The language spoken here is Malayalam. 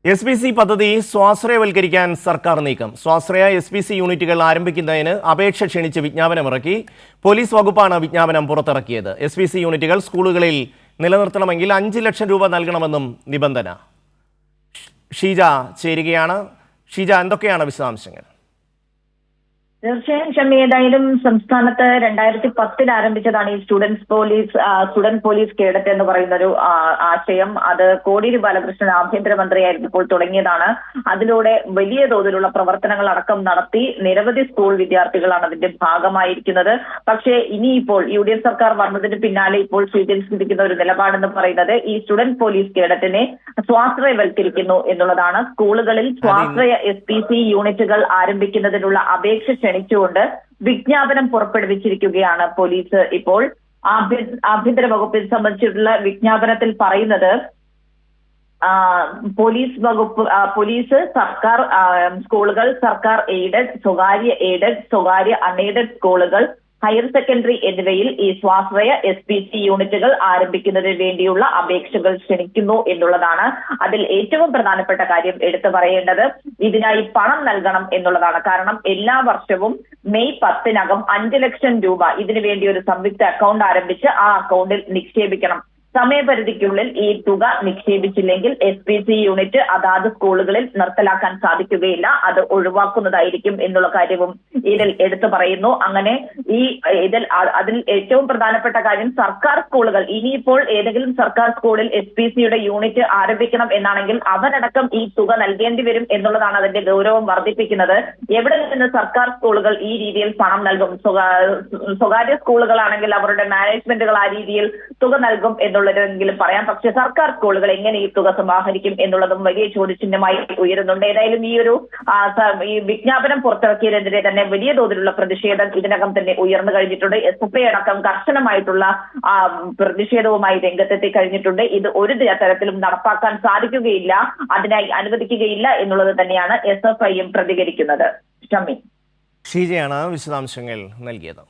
SPC പദ്ധതി സ്വാശ്രയവൽക്കരിക്കാൻ സർക്കാർ നീക്കം. സ്വാശ്രയ SPC യൂണിറ്റുകൾ ആരംഭിക്കുന്നതിന് അപേക്ഷ ക്ഷണിച്ച് വിജ്ഞാപനമിറക്കി. പോലീസ് വകുപ്പാണ് വിജ്ഞാപനം പുറത്തിറക്കിയത്. SPC യൂണിറ്റുകൾ സ്കൂളുകളിൽ നിലനിർത്തണമെങ്കിൽ 5 ലക്ഷം രൂപ നൽകണമെന്നും നിബന്ധന. ഷീജ ചേരുകയാണ്. ഷീജ, എന്തൊക്കെയാണ് വിശദാംശങ്ങൾ? തീർച്ചയായും ഷമ്മി, ഏതായാലും സംസ്ഥാനത്ത് 2010 ആരംഭിച്ചതാണ് ഈ സ്റ്റുഡന്റ് പോലീസ് കേഡറ്റ് എന്ന് പറയുന്ന ഒരു ആശയം. അത് കോടിയേരി ബാലകൃഷ്ണൻ ആഭ്യന്തരമന്ത്രിയായിരുന്നപ്പോൾ തുടങ്ങിയതാണ്. അതിലൂടെ വലിയ തോതിലുള്ള പ്രവർത്തനങ്ങൾ അടക്കം നടത്തി നിരവധി സ്കൂൾ വിദ്യാർത്ഥികളാണ് അതിന്റെ ഭാഗമായിരിക്കുന്നത്. പക്ഷേ ഇനിയിപ്പോൾ UDF സർക്കാർ വന്നതിന് പിന്നാലെ ഇപ്പോൾ സ്വീകരിച്ചിരിക്കുന്ന ഒരു നിലപാടെന്ന് പറയുന്നത് ഈ സ്റ്റുഡന്റ് പോലീസ് കേഡറ്റിനെ സ്വാശ്രയവൽക്കരിക്കുന്നു എന്നുള്ളതാണ്. സ്കൂളുകളിൽ സ്വാശ്രയ SPC യൂണിറ്റുകൾ ആരംഭിക്കുന്നതിനുള്ള അപേക്ഷ ക്ഷണിച്ചുകൊണ്ട് വിജ്ഞാപനം പുറപ്പെടുവിച്ചിരിക്കുകയാണ് പോലീസ്. ഇപ്പോൾ ആഭ്യന്തര വകുപ്പിനെ സംബന്ധിച്ചിട്ടുള്ള വിജ്ഞാപനത്തിൽ പറയുന്നത് പോലീസ് സർക്കാർ സ്കൂളുകൾ, സർക്കാർ എയ്ഡഡ്, സ്വകാര്യ അൺഎയ്ഡഡ് സ്കൂളുകൾ, ഹയർ സെക്കൻഡറി എന്നിവയിൽ ഈ സ്വാശ്രയ SPC യൂണിറ്റുകൾ ആരംഭിക്കുന്നതിന് വേണ്ടിയുള്ള അപേക്ഷകൾ ക്ഷണിക്കുന്നു എന്നുള്ളതാണ്. അതിൽ ഏറ്റവും പ്രധാനപ്പെട്ട കാര്യം എടുത്തു പറയേണ്ടത് ഇതിനായി പണം നൽകണം എന്നുള്ളതാണ്. കാരണം എല്ലാ വർഷവും മെയ് 10-നകം 5 ലക്ഷം രൂപ ഇതിനു വേണ്ടി ഒരു സംയുക്ത അക്കൗണ്ട് ആരംഭിച്ച് ആ അക്കൗണ്ടിൽ നിക്ഷേപിക്കണം. സമയപരിധിക്കുള്ളിൽ ഈ തുക നിക്ഷേപിച്ചില്ലെങ്കിൽ SPC യൂണിറ്റ് അതാത് സ്കൂളുകളിൽ നിർത്തലാക്കാൻ സാധിക്കുകയില്ല, അത് ഒഴിവാക്കുന്നതായിരിക്കും എന്നുള്ള കാര്യവും ഇതിൽ എടുത്തു പറയുന്നു. അങ്ങനെ അതിൽ ഏറ്റവും പ്രധാനപ്പെട്ട കാര്യം സർക്കാർ സ്കൂളുകൾ, ഇനിയിപ്പോൾ ഏതെങ്കിലും സർക്കാർ സ്കൂളിൽ SPCയുടെ യൂണിറ്റ് ആരംഭിക്കണം എന്നാണെങ്കിൽ അവരടക്കം ഈ തുക നൽകേണ്ടി വരും എന്നുള്ളതാണ് അതിന്റെ ഗൗരവം വർദ്ധിപ്പിക്കുന്നത്. എവിടെ നിന്ന് സർക്കാർ സ്കൂളുകൾ ഈ രീതിയിൽ പണം നൽകും? സ്വകാര്യ സ്കൂളുകളാണെങ്കിൽ അവരുടെ മാനേജ്മെന്റുകൾ ആ രീതിയിൽ തുക നൽകും എന്നുള്ളതെങ്കിലും പറയാം. പക്ഷെ സർക്കാർ സ്കൂളുകൾ എങ്ങനെ ഈ തുക സമാഹരിക്കും എന്നുള്ളതും വലിയ ചോദ്യചിഹ്നമായി ഉയരുന്നുണ്ട്. ഏതായാലും ഈ വിജ്ഞാപനം പുറത്തിറക്കിയതിനെതിരെ തന്നെ വലിയ തോതിലുള്ള പ്രതിഷേധം ഇതിനകം തന്നെ ഉയർന്നു കഴിഞ്ഞിട്ടുണ്ട്. SFI അടക്കം കർശനമായിട്ടുള്ള പ്രതിഷേധവുമായി രംഗത്തെത്തി കഴിഞ്ഞിട്ടുണ്ട്. ഇത് ഒരു തരത്തിലും നടപ്പാക്കാൻ സാധിക്കുകയില്ല, അതിനായി അനുവദിക്കുകയില്ല എന്നുള്ളത് തന്നെയാണ് SFIയും പ്രതികരിക്കുന്നത്. ഷമ്മി, ഷീജയാണ് വിശദാംശങ്ങൾ നൽകിയത്.